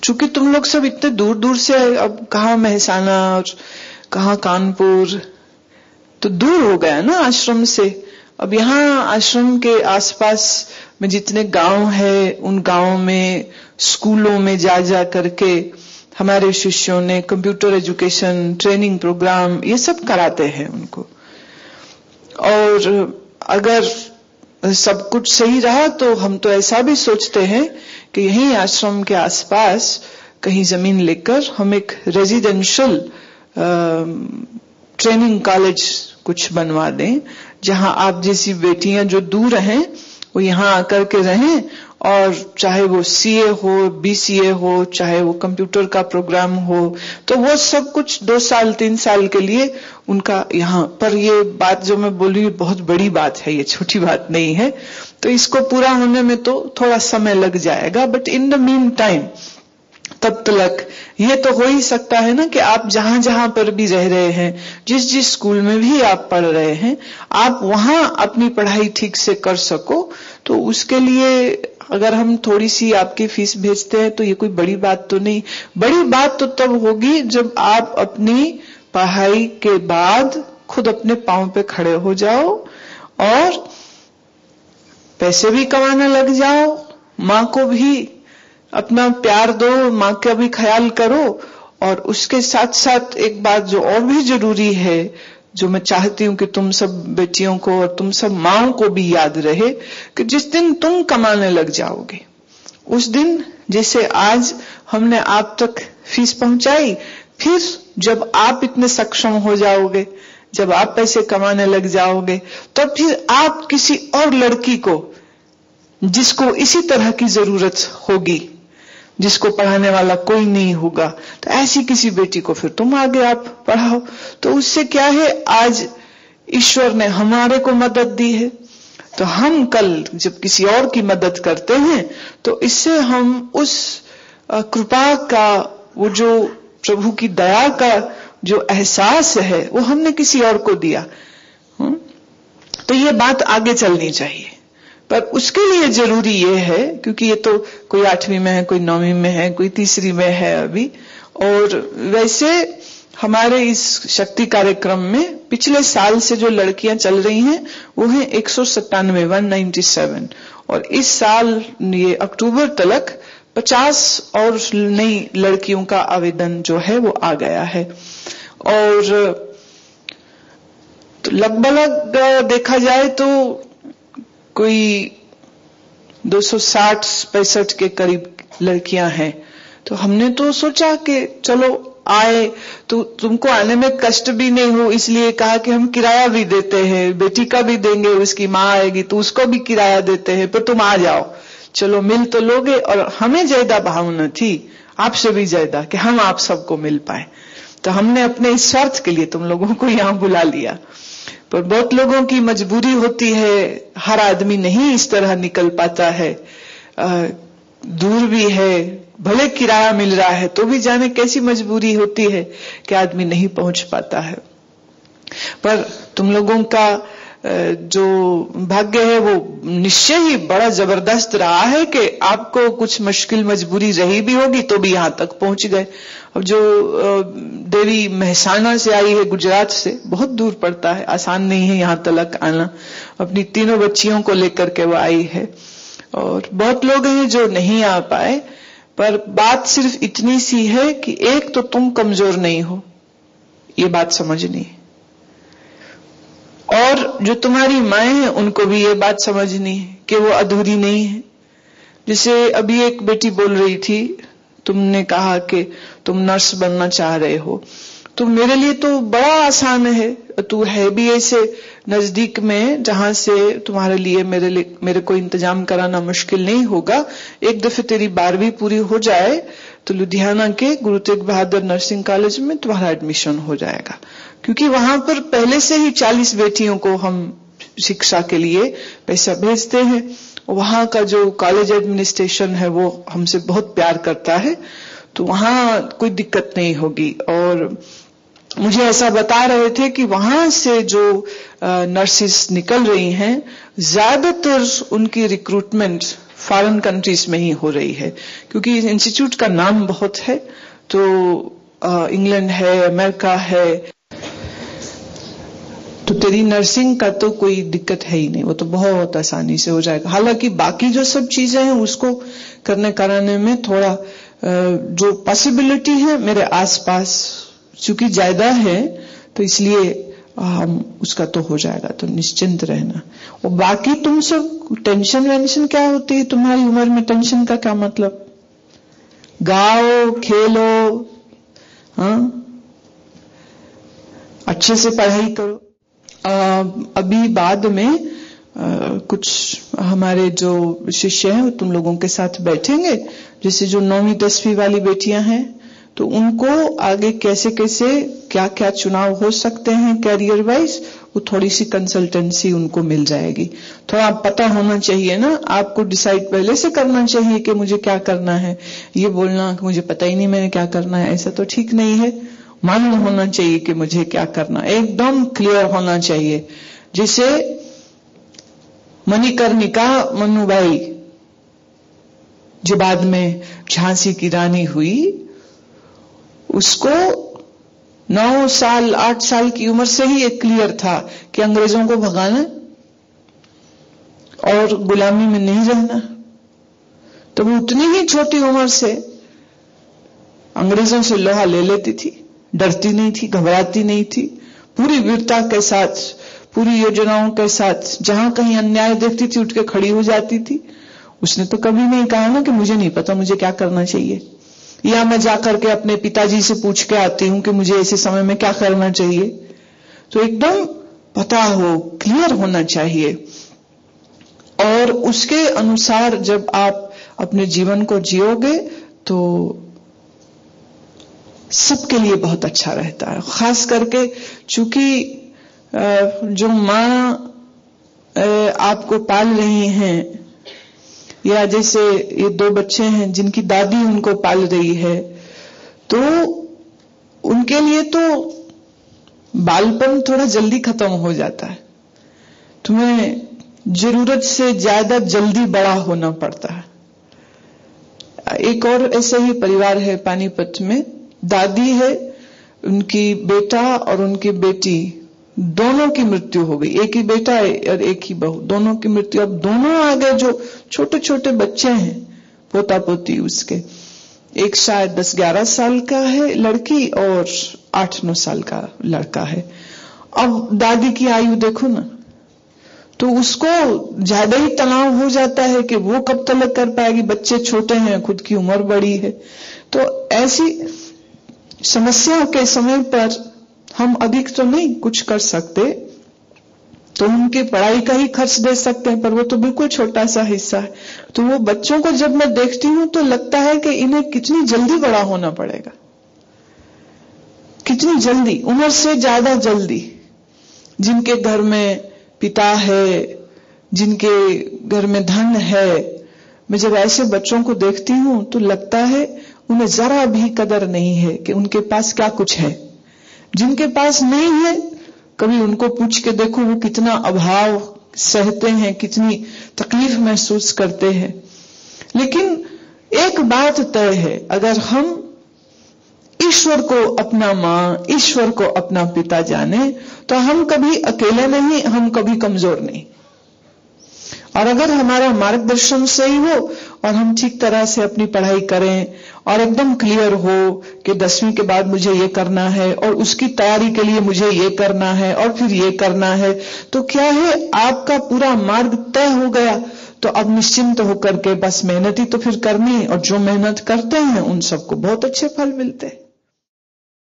चूंकि तुम लोग सब इतने दूर दूर से, अब कहाँ मेहसाना और कहाँ कानपुर, तो दूर हो गया ना आश्रम से। अब यहाँ आश्रम के आसपास में जितने गांव है, उन गांवों में स्कूलों में जा जा करके हमारे शिष्यों ने कंप्यूटर एजुकेशन ट्रेनिंग प्रोग्राम ये सब कराते हैं उनको। और अगर सब कुछ सही रहा तो हम तो ऐसा भी सोचते हैं कि यहीं आश्रम के आसपास कहीं जमीन लेकर हम एक रेजिडेंशियल ट्रेनिंग कॉलेज कुछ बनवा दें, जहां आप जैसी बेटियां जो दूर हैं वो यहां आकर के रहें, और चाहे वो सीए हो, बीसीए हो, चाहे वो कंप्यूटर का प्रोग्राम हो, तो वो सब कुछ 2 साल 3 साल के लिए उनका यहाँ पर। ये बात जो मैं बोल रही हूँ बहुत बड़ी बात है, ये छोटी बात नहीं है। तो इसको पूरा होने में तो थोड़ा समय लग जाएगा, but in the mean time तब तक ये तो हो ही सकता है ना कि आप जहां जहां पर भी रह रहे हैं, जिस जिस स्कूल में भी आप पढ़ रहे हैं, आप वहां अपनी पढ़ाई ठीक से कर सको। तो उसके लिए अगर हम थोड़ी सी आपकी फीस भेजते हैं तो ये कोई बड़ी बात तो नहीं। बड़ी बात तो तब होगी जब आप अपनी पढ़ाई के बाद खुद अपने पांव पे खड़े हो जाओ और पैसे भी कमाने लग जाओ, माँ को भी अपना प्यार दो, माँ का भी ख्याल करो। और उसके साथ साथ एक बात जो और भी जरूरी है, जो मैं चाहती हूं कि तुम सब बेटियों को और तुम सब माओं को भी याद रहे, कि जिस दिन तुम कमाने लग जाओगे, उस दिन जैसे आज हमने आप तक फीस पहुंचाई, फिर जब आप इतने सक्षम हो जाओगे, जब आप पैसे कमाने लग जाओगे, तब फिर आप किसी और लड़की को जिसको इसी तरह की जरूरत होगी, जिसको पढ़ाने वाला कोई नहीं होगा, तो ऐसी किसी बेटी को फिर तुम आगे आप पढ़ाओ। तो उससे क्या है, आज ईश्वर ने हमारे को मदद दी है, तो हम कल जब किसी और की मदद करते हैं तो इससे हम उस कृपा का, वो जो प्रभु की दया का जो एहसास है, वो हमने किसी और को दिया। तो ये बात आगे चलनी चाहिए। पर उसके लिए जरूरी ये है, क्योंकि ये तो कोई 8वीं में है, कोई 9वीं में है, कोई 3री में है अभी। और वैसे हमारे इस शक्ति कार्यक्रम में पिछले साल से जो लड़कियां चल रही हैं वो है 197 और इस साल ये अक्टूबर तक 50 और नई लड़कियों का आवेदन जो है वो आ गया है। और तो लगभग देखा जाए तो कोई 260-65 के करीब लड़कियां हैं। तो हमने तो सोचा कि चलो आए तो तुमको आने में कष्ट भी नहीं हो, इसलिए कहा कि हम किराया भी देते हैं, बेटी का भी देंगे, उसकी माँ आएगी तो उसको भी किराया देते हैं, पर तुम आ जाओ, चलो मिल तो लोगे। और हमें ज्यादा भावना थी, आपसे भी ज्यादा, कि हम आप सबको मिल पाए। तो हमने अपने इस स्वार्थ के लिए तुम लोगों को यहां बुला लिया। पर बहुत लोगों की मजबूरी होती है, हर आदमी नहीं इस तरह निकल पाता है, दूर भी है, भले किराया मिल रहा है तो भी जाने कैसी मजबूरी होती है कि आदमी नहीं पहुंच पाता है। पर तुम लोगों का जो भाग्य है वो निश्चय ही बड़ा जबरदस्त रहा है कि आपको कुछ मुश्किल मजबूरी रही भी होगी तो भी यहां तक पहुंच गए। अब जो देवी मेहसाना से आई है, गुजरात से, बहुत दूर पड़ता है, आसान नहीं है यहां तक आना, अपनी 3 बच्चियों को लेकर के वो आई है। और बहुत लोग हैं जो नहीं आ पाए, पर बात सिर्फ इतनी सी है कि एक तो तुम कमजोर नहीं हो, ये बात समझनी है, और जो तुम्हारी माएं हैं उनको भी ये बात समझनी है कि वो अधूरी नहीं है। जैसे अभी एक बेटी बोल रही थी, तुमने कहा कि तुम नर्स बनना चाह रहे हो, तो मेरे लिए तो बड़ा आसान है, तू है भी ऐसे नजदीक में जहां से तुम्हारे लिए मेरे को इंतजाम कराना मुश्किल नहीं होगा। एक दफे तेरी 12वीं पूरी हो जाए तो लुधियाना के गुरु तेग बहादुर नर्सिंग कॉलेज में तुम्हारा एडमिशन हो जाएगा, क्योंकि वहां पर पहले से ही 40 बेटियों को हम शिक्षा के लिए पैसा भेजते हैं। वहां का जो कॉलेज एडमिनिस्ट्रेशन है वो हमसे बहुत प्यार करता है, तो वहां कोई दिक्कत नहीं होगी। और मुझे ऐसा बता रहे थे कि वहां से जो नर्सेस निकल रही हैं, ज्यादातर उनकी रिक्रूटमेंट फॉरेन कंट्रीज में ही हो रही है, क्योंकि इस इंस्टीट्यूट का नाम बहुत है। तो इंग्लैंड है, अमेरिका है, तो तेरी नर्सिंग का तो कोई दिक्कत है ही नहीं, वो तो बहुत आसानी से हो जाएगा। हालांकि बाकी जो सब चीजें हैं उसको करने कराने में थोड़ा जो पॉसिबिलिटी है मेरे आसपास चूंकि ज्यादा है, तो इसलिए उसका तो हो जाएगा, तो निश्चिंत रहना। और बाकी तुम सब टेंशन वेंशन क्या होती है तुम्हारी उम्र में? टेंशन का क्या मतलब? गाओ, खेलो, हाँ, अच्छे से पढ़ाई करो। अभी बाद में कुछ हमारे जो शिष्य हैं तुम लोगों के साथ बैठेंगे, जैसे जो 9वीं 10वीं वाली बेटियां हैं, तो उनको आगे कैसे कैसे क्या क्या चुनाव हो सकते हैं कैरियर वाइज, वो थोड़ी सी कंसल्टेंसी उनको मिल जाएगी। थोड़ा पता होना चाहिए ना, आपको डिसाइड पहले से करना चाहिए कि मुझे क्या करना है। ये बोलना कि मुझे पता ही नहीं मैंने क्या करना है, ऐसा तो ठीक नहीं है। मालूम होना चाहिए कि मुझे क्या करना, एकदम क्लियर होना चाहिए। जैसे मणिकर्णिका मनुबाई जो बाद में झांसी की रानी हुई, उसको 9 साल 8 साल की उम्र से ही एक क्लियर था कि अंग्रेजों को भगाना और गुलामी में नहीं रहना। तो वो उतनी ही छोटी उम्र से अंग्रेजों से लोहा ले लेती थी, डरती नहीं थी, घबराती नहीं थी, पूरी वीरता के साथ, पूरी योजनाओं के साथ, जहां कहीं अन्याय देखती थी उठ के खड़ी हो जाती थी। उसने तो कभी नहीं कहा ना कि मुझे नहीं पता मुझे क्या करना चाहिए, या मैं जाकर के अपने पिताजी से पूछ के आती हूं कि मुझे ऐसे समय में क्या करना चाहिए। तो एकदम पता हो, क्लियर होना चाहिए, और उसके अनुसार जब आप अपने जीवन को जियोगे तो सबके लिए बहुत अच्छा रहता है। खास करके चूंकि जो मां आपको पाल रही हैं, या जैसे ये 2 बच्चे हैं जिनकी दादी उनको पाल रही है, तो उनके लिए तो बालपन थोड़ा जल्दी खत्म हो जाता है। तुम्हें जरूरत से ज्यादा जल्दी बड़ा होना पड़ता है। एक और ऐसे ही परिवार है पानीपत में, दादी है, उनकी बेटा और उनकी बेटी दोनों की मृत्यु हो गई। एक ही बेटा है और एक ही बहू, दोनों की मृत्यु। अब दोनों आगे जो छोटे छोटे बच्चे हैं, पोता पोती उसके, एक शायद 10-11 साल का है लड़की और 8-9 साल का लड़का है। अब दादी की आयु देखो ना, तो उसको ज्यादा ही तनाव हो जाता है कि वो कब तक कर पाएगी, बच्चे छोटे हैं, खुद की उम्र बड़ी है। तो ऐसी समस्याओं के समय पर हम अधिक तो नहीं कुछ कर सकते, तो उनकी पढ़ाई का ही खर्च दे सकते हैं, पर वो तो बिल्कुल छोटा सा हिस्सा है। तो वो बच्चों को जब मैं देखती हूं तो लगता है कि इन्हें कितनी जल्दी बड़ा होना पड़ेगा, कितनी जल्दी, उम्र से ज्यादा जल्दी। जिनके घर में पिता है, जिनके घर में धन है, मैं जब ऐसे बच्चों को देखती हूं तो लगता है उन्हें जरा भी कदर नहीं है कि उनके पास क्या कुछ है। जिनके पास नहीं है, कभी उनको पूछ के देखो वो कितना अभाव सहते हैं, कितनी तकलीफ महसूस करते हैं। लेकिन एक बात तय है, अगर हम ईश्वर को अपना मां, ईश्वर को अपना पिता जाने, तो हम कभी अकेले नहीं, हम कभी कमजोर नहीं। और अगर हमारा मार्गदर्शन सही हो और हम ठीक तरह से अपनी पढ़ाई करें और एकदम क्लियर हो कि 10वीं के बाद मुझे ये करना है और उसकी तैयारी के लिए मुझे ये करना है और फिर ये करना है, तो क्या है, आपका पूरा मार्ग तय हो गया। तो अब निश्चिंत होकर के बस मेहनत ही तो फिर करनी है, और जो मेहनत करते हैं उन सबको बहुत अच्छे फल मिलते हैं।